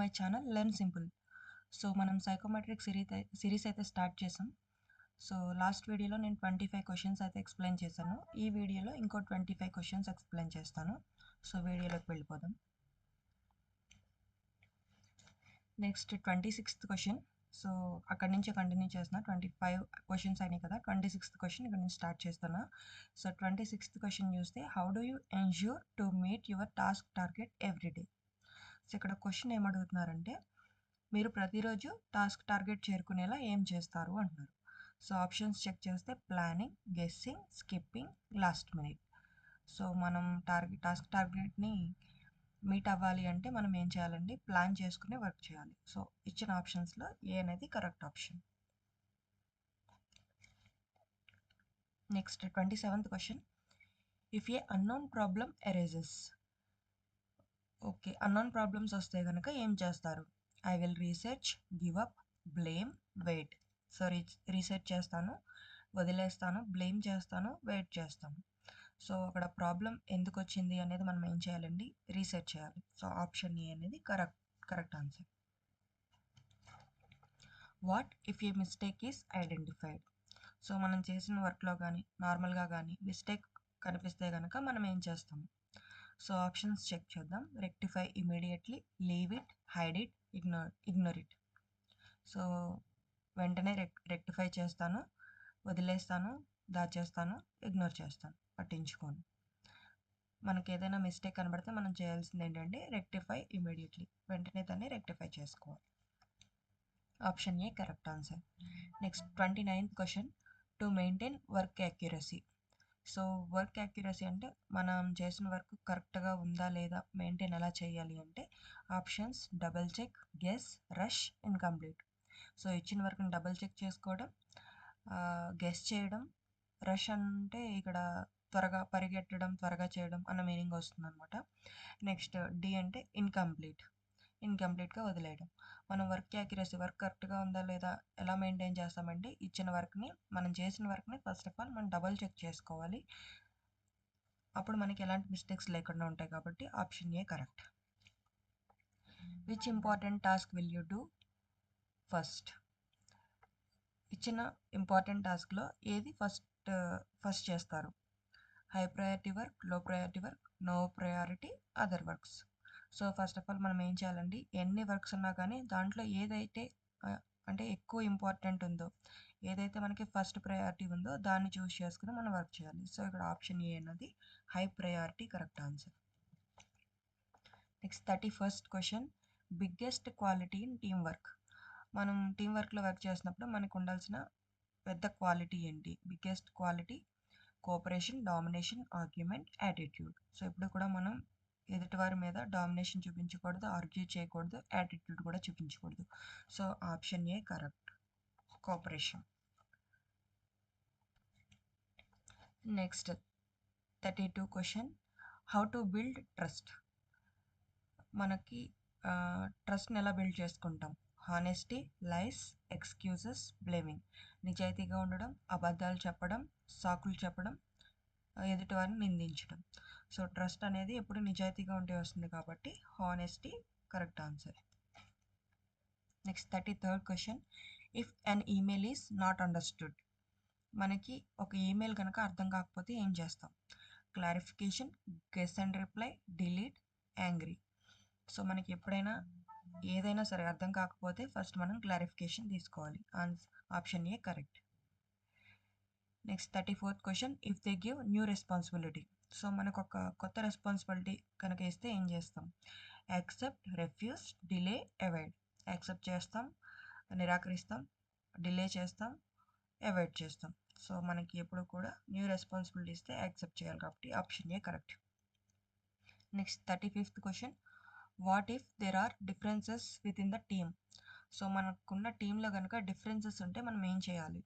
My channel learn simple. So మనం psychometric series అయితే start చేసాం. సో లాస్ట్ వీడియోలో నేను 25 క్వశ్చన్స్ అయితే ఎక్స్ప్లెయిన్ చేశాను. ఈ వీడియోలో ఇంకో 25 క్వశ్చన్స్ ఎక్స్ప్లెయిన్ చేస్తాను. సో వీడియోలోకి వెళ్ళిపోదాం. Next 26th question. సో అక్కడి నుంచి కంటిన్యూ చేస్తున్నా. 25 క్వశ్చన్స్ అయినాయి కదా, 26th క్వశ్చన్ ఇక్కడ నుంచి స్టార్ట్ చేస్తున్నా. సో 26th క్వశ్చన్ చూస్తే, how do you ensure to meet your task target every day? So ఇక్కడ క్వశ్చన్ ఏమడుగుతున్నారంటే, మీరు ప్రతిరోజు టాస్క్ టార్గెట్ చేరుకునేలా ఏం చేస్తారు అంటున్నారు. సో ఆప్షన్స్ చెక్ చేస్తే planning, guessing, skipping, last minute. So మనం టాస్క్ టార్గెట్ని మీట్ అవ్వాలి అంటే మనం ఏం చేయాలండి? ప్లాన్ చేసుకుని వర్క్ చేయాలి. సో ఇచ్చిన ఆప్షన్స్లో ఏ అనేది correct option. Next 27th question. If a unknown problem arises. Okay, unknown problems వస్తే కనుక ఏం చేస్తారు? I will research, give up, blame, wait. So research చేస్తాను, వదిలేస్తాను, బ్లేమ్ చేస్తాను, వెయిట్ చేస్తాను. సో అక్కడ ప్రాబ్లం ఎందుకు వచ్చింది అనేది మనం ఏం చేయాలండి? రీసెర్చ్ చేయాలి. సో ఆప్షన్ ఏ అనేది correct answer. What if A mistake is identified? So మనం చేసిన వర్క్లో కానీ నార్మల్గా కానీ మిస్టేక్ కనిపిస్తే కనుక మనం ఏం చేస్తాము? సో ఆప్షన్స్ చెక్ చేద్దాం. Rectify immediately, leave it, hide it, ignore it. So వెంటనే రెక్టిఫై చేస్తాను, వదిలేస్తాను, దాచేస్తాను, ఇగ్నోర్ చేస్తాను, పట్టించుకోను. మనకి ఏదైనా మిస్టేక్ కనబడితే మనం చేయాల్సింది ఏంటంటే రెక్టిఫై ఇమీడియట్లీ, వెంటనే దాన్ని రెక్టిఫై చేసుకోవాలి. Option A correct answer. Next 29th question. To maintain work accuracy. So work accuracy అంటే మనం చేసిన వర్క్ కరెక్ట్గా ఉందా లేదా మెయింటైన్ ఎలా చేయాలి అంటే, options double check, guess, rush, incomplete. So ఇచ్చిన వర్క్ని డబల్ చెక్ చేసుకోవడం, గెస్ చేయడం, రష్ అంటే ఇక్కడ త్వరగా పరిగెట్టడం, త్వరగా చేయడం అన్న మీనింగ్ వస్తుంది అనమాట. నెక్స్ట్ డి అంటే ఇన్కంప్లీట్గా వదిలేయడం. మనం వర్క్ యాక్యురసీ, వర్క్ కరెక్ట్గా ఉందా లేదా ఎలా మెయింటైన్ చేస్తామంటే, ఇచ్చిన వర్క్ని, మనం చేసిన వర్క్ని ఫస్ట్ ఆఫ్ ఆల్ మనం డబల్ చెక్ చేసుకోవాలి. అప్పుడు మనకి ఎలాంటి మిస్టేక్స్ లేకుండా ఉంటాయి కాబట్టి option A correct. Which important task will you do first? ఇచ్చిన ఇంపార్టెంట్ టాస్క్లో ఏది ఫస్ట్ చేస్తారు? High priority work, low priority work, no priority, other works. So first of all మనం ఏం చేయాలండి? ఎన్ని వర్క్స్ ఉన్నా కానీ దాంట్లో ఏదైతే అంటే ఎక్కువ ఇంపార్టెంట్ ఉందో, ఏదైతే మనకి ఫస్ట్ ప్రయారిటీ ఉందో దాన్ని చూస్ చేసుకుని మనం వర్క్ చేయాలి. సో ఇక్కడ ఆప్షన్ ఏ అన్నది high priority correct answer. Next 31st question. Biggest quality in team work. మనం టీం వర్క్లో వర్క్ చేసినప్పుడు మనకు ఉండాల్సిన పెద్ద క్వాలిటీ ఏంటి? Biggest quality cooperation, domination, argument, attitude. So ఇప్పుడు కూడా మనం ఎదుటివారి మీద డామినేషన్ చూపించకూడదు, ఆర్గ్యూ చేయకూడదు, యాటిట్యూడ్ కూడా చూపించకూడదు. So option A correct, cooperation. Next 32 question. How to build trust. మనకి ట్రస్ట్ని ఎలా బిల్డ్ చేసుకుంటాం? Honesty, lies, excuses, blaming. నిజాయితీగా ఉండడం, అబద్ధాలు చెప్పడం, సాకులు చెప్పడం, ఎదుటివారిని నిందించడం. సో ట్రస్ట్ అనేది ఎప్పుడు నిజాయితీగా ఉంటే వస్తుంది కాబట్టి honesty correct answer. Next 33rd question. If an email is not understood. మనకి ఒక ఈమెయిల్ కనుక అర్థం కాకపోతే ఏం చేస్తాం? Clarification, guess and reply, delete, angry. So మనకి ఎప్పుడైనా ఏదైనా సరే అర్థం కాకపోతే ఫస్ట్ మనం క్లారిఫికేషన్ తీసుకోవాలి. Option A correct. Next 34th question. If they give new responsibility. So మనకు ఒక కొత్త రెస్పాన్సిబిలిటీ కనుక ఇస్తే ఏం చేస్తాం? Accept, refuse, delay, avoid. Accept చేస్తాం, నిరాకరిస్తాం, డిలే చేస్తాం, అవాయిడ్ చేస్తాం. సో మనకి ఎప్పుడు కూడా న్యూ రెస్పాన్సిబిలిటీ ఇస్తే యాక్సెప్ట్ చేయాలి కాబట్టి option A correct. Next 35th question. What if there are differences within the team. So మనకున్న టీంలో కనుక డిఫరెన్సెస్ ఉంటే మనం ఏం చేయాలి?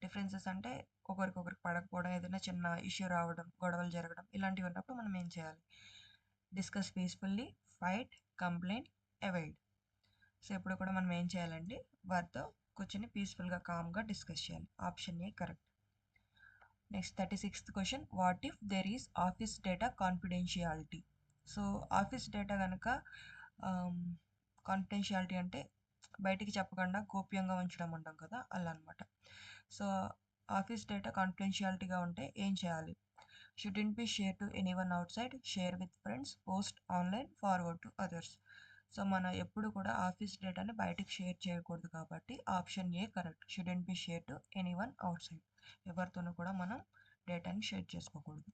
డిఫరెన్సెస్ అంటే ఒకరికొకరికి పడకపోవడం, ఏదైనా చిన్న ఇష్యూ రావడం, గొడవలు జరగడం, ఇలాంటివి ఉన్నప్పుడు మనం ఏం చేయాలి? Discuss peacefully, fight, complaint, avoid. So ఇప్పుడు కూడా మనం ఏం చేయాలండి? వారితో కూర్చొని పీస్ఫుల్గా, కామ్గా డిస్కస్ చేయాలి. Option A correct. Next 36th question. What if there is office data confidentiality. So office data కనుక కాన్ఫిడెన్షియాలిటీ అంటే బయటికి చెప్పకుండా గోప్యంగా ఉంచడం అంటాం కదా, అలా అనమాట. సో ఆఫీస్ డేటా కాన్ఫిడెన్షియాలిటీగా ఉంటే ఏం చేయాలి? Shouldn't be share to anyone out side, share with friends, post online, forward to others. So మనం ఎప్పుడు కూడా ఆఫీస్ డేటాని బయటికి షేర్ చేయకూడదు కాబట్టి option A correct. Shouldn't be share to anyone out side. ఎవరితోనూ కూడా మనం డేటాని షేర్ చేసుకోకూడదు.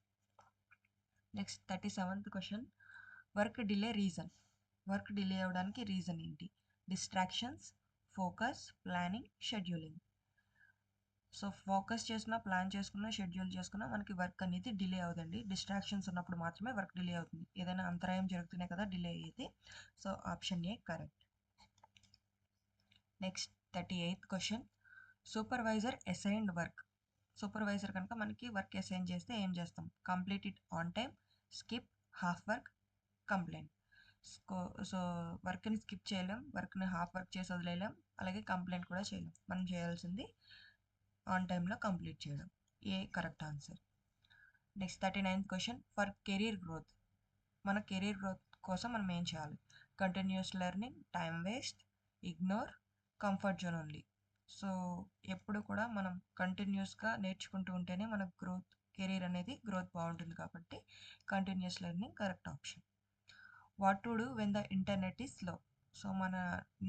Next 37th question, work delay reason. Work delay అవ్వడానికి రీజన్ ఏంటి? Distractions, focus, planning, scheduling. So focus చేసినా, ప్లాన్ చేసుకున్నా, షెడ్యూల్ చేసుకున్నా మనకి వర్క్ అనేది డిలే అవుతుంది. డిస్ట్రాక్షన్స్ ఉన్నప్పుడు మాత్రమే వర్క్ డిలే అవుతుంది. ఏదైనా అంతరాయం జరుగుతూనే కదా డిలే అయ్యేది. So option A correct. Next 38th question, supervisor assigned work. Supervisor కనుక మనకి వర్క్ అసైన్ చేస్తే ఏం చేస్తాం? Complete it on time, skip, half work, complaint. So వర్క్ని స్కిప్ చేయలేం, వర్క్ని హాఫ్ వర్క్ చేసి వదిలేయలేం, అలాగే కంప్లైంట్ కూడా చేయలేం. మనం చేయాల్సింది ఆన్ టైంలో కంప్లీట్ చేయడం. A correct answer. Next 39th question, for career growth. మన కెరీర్ గ్రోత్ కోసం మనం ఏం చేయాలి? Continuous learning, time waste, ignore, comfort zone only. So ఎప్పుడు కూడా మనం కంటిన్యూస్గా నేర్చుకుంటూ ఉంటేనే మన గ్రోత్, కెరీర్ అనేది గ్రోత్ బాగుంటుంది కాబట్టి continuous learning correct option. What to do when the internet is slow. So మన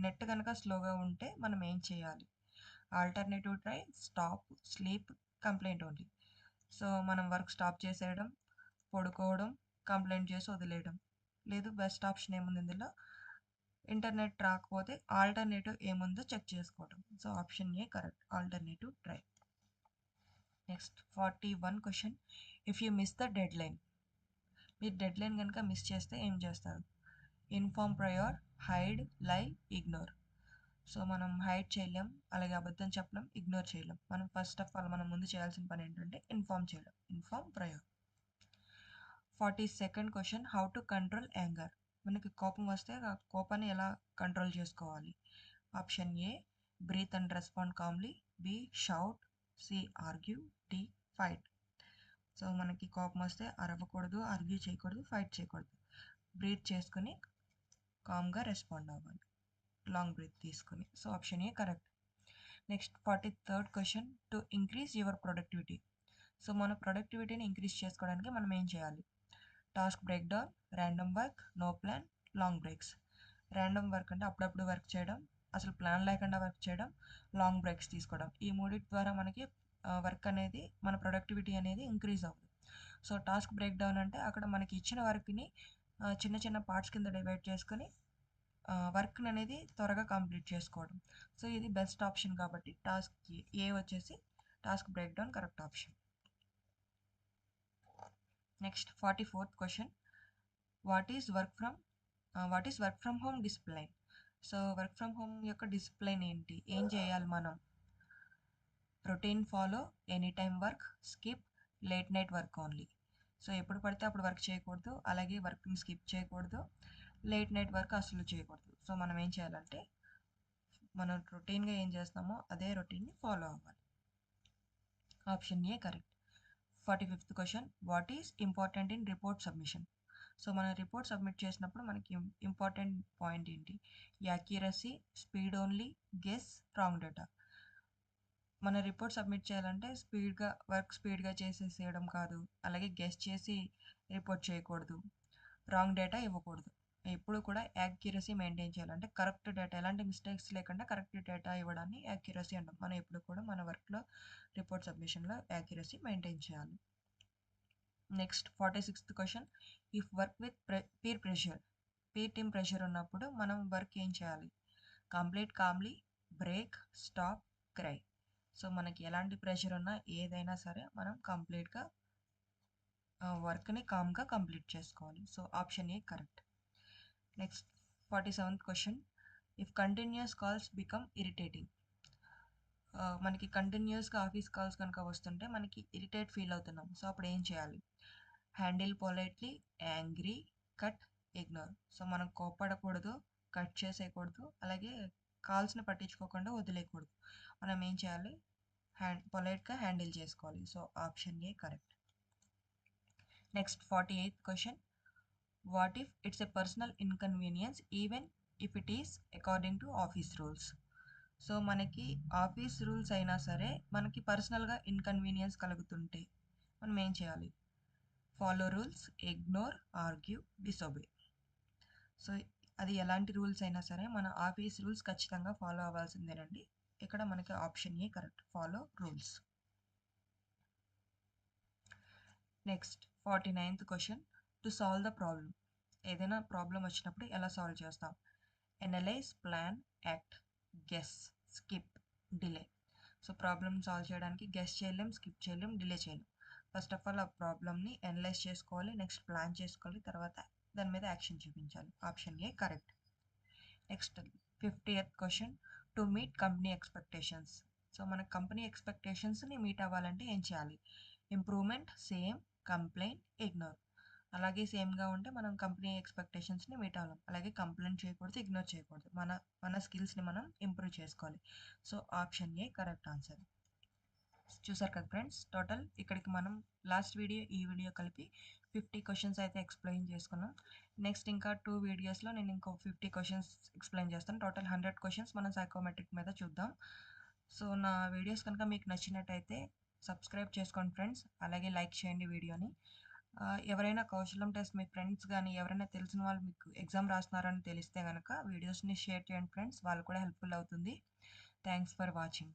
నెట్ కనుక స్లోగా ఉంటే మనం ఏం చేయాలి? Alternative try, stop, sleep, complaint only. So మనం వర్క్ స్టాప్ చేసేయడం, పడుకోవడం, కంప్లైంట్ చేసి వదిలేయడం. లేదు, బెస్ట్ ఆప్షన్ ఏముంది ఇందులో? ఇంటర్నెట్ రాకపోతే ఆల్టర్నేటివ్ ఏముందో చెక్ చేసుకోవడం. So option A correct, alternative try. Next 41 question, if you miss the dead line. మీరు డెడ్ లైన్ కనుక మిస్ చేస్తే ఏం చేస్తారు? ఇన్ఫార్మ్ ప్రయోర్, హైడ్, లై, ఇగ్నోర్. సో మనం హైడ్ చేయలేం, అలాగే అబద్ధం చెప్పలేం, ఇగ్నోర్ చేయలేం. మనం ఫస్ట్ ఆఫ్ ఆల్ మనం ముందు చేయాల్సిన పని ఏంటంటే ఇన్ఫార్మ్ చేయడం, inform prior. 42nd question, how to control anger. మనకి కోపం వస్తే ఆ కోపాన్ని ఎలా కంట్రోల్ చేసుకోవాలి? Option A breathe and respond calmly, B shout, C argue, D fight. So మనకి కోపం వస్తే అరవకూడదు, ఆర్గ్యూ చేయకూడదు, ఫైట్ చేయకూడదు. బ్రీత్ చేసుకుని కామ్గా రెస్పాండ్ అవ్వాలి, లాంగ్ బ్రీత్ తీసుకుని. So option A correct. Next 43rd question, to increase your productivity. So మన ప్రొడక్టివిటీని ఇంక్రీజ్ చేసుకోవడానికి మనం ఏం చేయాలి? Task break down, random work, no plan, long breaks. Random work అంటే అప్పుడప్పుడు వర్క్ చేయడం, అసలు ప్లాన్ లేకుండా వర్క్ చేయడం, లాంగ్ బ్రేక్స్ తీసుకోవడం. ఈ మూడింటి ద్వారా మనకి వర్క్ అనేది, మన ప్రొడక్టివిటీ అనేది ఇంక్రీజ్ అవుతుంది. సో టాస్క్ బ్రేక్ డౌన్ అంటే అక్కడ మనకి ఇచ్చిన వర్క్ని చిన్న చిన్న పార్ట్స్ కింద డివైడ్ చేసుకొని వర్క్ని అనేది త్వరగా కంప్లీట్ చేసుకోవడం. సో ఇది బెస్ట్ ఆప్షన్ కాబట్టి టాస్క్ ఏ వచ్చేసి task break down correct option. Next 44th question, what is work from home discipline. So work from home యొక్క డిసిప్లైన్ ఏంటి? ఏం చేయాలి మనం? Routine follow, any time work, skip, late night work only. So ఎప్పుడు పడితే అప్పుడు work చేయకూడదు, అలాగే వర్క్ని స్కిప్ చేయకూడదు, లేట్ నైట్ వర్క్ అసలు చేయకూడదు. సో మనం ఏం చేయాలంటే మనం రొటీన్గా ఏం చేస్తామో అదే రొటీన్ని ఫాలో అవ్వాలి. Option A correct. 45th question, what is important in report submission. So మనం రిపోర్ట్ సబ్మిట్ చేసినప్పుడు మనకి ఇంపార్టెంట్ పాయింట్ ఏంటి? Accuracy, speed only, guess, wrong data. మన రిపోర్ట్ సబ్మిట్ చేయాలంటే స్పీడ్గా చేసేసేయడం కాదు, అలాగే గెస్ చేసి రిపోర్ట్ చేయకూడదు, రాంగ్ డేటా ఇవ్వకూడదు. ఎప్పుడు కూడా యాక్యురసీ మెయింటైన్ చేయాలంటే కరెక్ట్ డేటా, ఎలాంటి మిస్టేక్స్ లేకుండా కరెక్ట్ డేటా ఇవ్వడాన్ని యాక్యురసీ అంటాం. మనం ఎప్పుడు కూడా మన వర్క్లో రిపోర్ట్ సబ్మిషన్లో యాక్యురసీ మెయింటైన్ చేయాలి. Next 46th question, if work with peer pressure. Peer team pressure ఉన్నప్పుడు మనం వర్క్ ఏం చేయాలి? Complete Kamli, break, stop, cry. So మనకి ఎలాంటి ప్రెషర్ ఉన్నా ఏదైనా సరే మనం కంప్లీట్గా వర్క్ని కామ్గా కంప్లీట్ చేసుకోవాలి. So option A correct. Next 47th question, if continuous calls become irritating. మనకి కంటిన్యూస్గా ఆఫీస్ కాల్స్ కనుక వస్తుంటే మనకి ఇరిటేట్ ఫీల్ అవుతున్నాం. సో అప్పుడు ఏం చేయాలి? Handle politely, angry, cut, ignore. So మనం కోప్పడకూడదు, కట్ చేసేయకూడదు, అలాగే కాల్స్ని పట్టించుకోకుండా వదిలేయకూడదు. మనం ఏం చేయాలి? పొలైట్గా హ్యాండిల్ చేసుకోవాలి. So option A correct. Next 48th question, what if it's a personal inconvenience even if it is according to office rules. So మనకి ఆఫీస్ రూల్స్ అయినా సరే మనకి పర్సనల్గా ఇన్కన్వీనియన్స్ కలుగుతుంటే మనం ఏం చేయాలి? Follow rules, ignore, argue, disobey. So అది ఎలాంటి రూల్స్ అయినా సరే మన ఆఫీస్ రూల్స్ ఖచ్చితంగా ఫాలో అవ్వాల్సిందేనండి. ఇక్కడ మనకి option A correct, follow rules. Next 49th question, to solve the problem. ఏదైనా ప్రాబ్లం వచ్చినప్పుడు ఎలా సాల్వ్ చేస్తాం? Analyse, plan, act, guess, skip, delay. So problem solve చేయడానికి గెస్ చేయలేం, స్కిప్ చేయలేం, డిలే చేయలేం. ఫస్ట్ ఆఫ్ ఆల్ ఆ ప్రాబ్లమ్ని అనలైజ్ చేసుకోవాలి, నెక్స్ట్ ప్లాన్ చేసుకోవాలి, తర్వాత దాని మీద యాక్షన్ చూపించాలి. Option A correct. Next 50th question, to meet company expectations. So మన కంపెనీ ఎక్స్పెక్టేషన్స్ని మీట్ అవ్వాలంటే ఏం చేయాలి? Improvement, same, complaint, ignore. అలాగే సేమ్గా ఉంటే మనం కంపెనీ ఎక్స్పెక్టేషన్స్ని మీట్ అవ్వలేం. అలాగే కంప్లైంట్ చేయకూడదు, ఇగ్నోర్ చేయకూడదు. మన స్కిల్స్ని మనం ఇంప్రూవ్ చేసుకోవాలి. So option A correct answer. చూసారు కదా ఫ్రెండ్స్, టోటల్ ఇక్కడికి మనం లాస్ట్ వీడియో ఈ వీడియో కలిపి 50 క్వశ్చన్స్ అయితే ఎక్స్ప్లెయిన్ చేసుకున్నాం. నెక్స్ట్ ఇంకా 2 వీడియోస్లో నేను ఇంకో 50 క్వశ్చన్స్ ఎక్స్ప్లెయిన్ చేస్తాను. టోటల్ 100 క్వశ్చన్స్ మనం సైకోమెట్రిక్ మీద చూద్దాం. సో నా వీడియోస్ కనుక మీకు నచ్చినట్టయితే సబ్స్క్రైబ్ చేసుకోండి ఫ్రెండ్స్, అలాగే లైక్ చేయండి వీడియోని. ఎవరైనా కౌశలం టెస్ట్ మీ ఫ్రెండ్స్ కానీ ఎవరైనా తెలిసిన వాళ్ళు మీకు ఎగ్జామ్ రాస్తున్నారని తెలిస్తే కనుక వీడియోస్ని షేర్ చేయండి ఫ్రెండ్స్, వాళ్ళు కూడా హెల్ప్ఫుల్ అవుతుంది. Thanks for watching.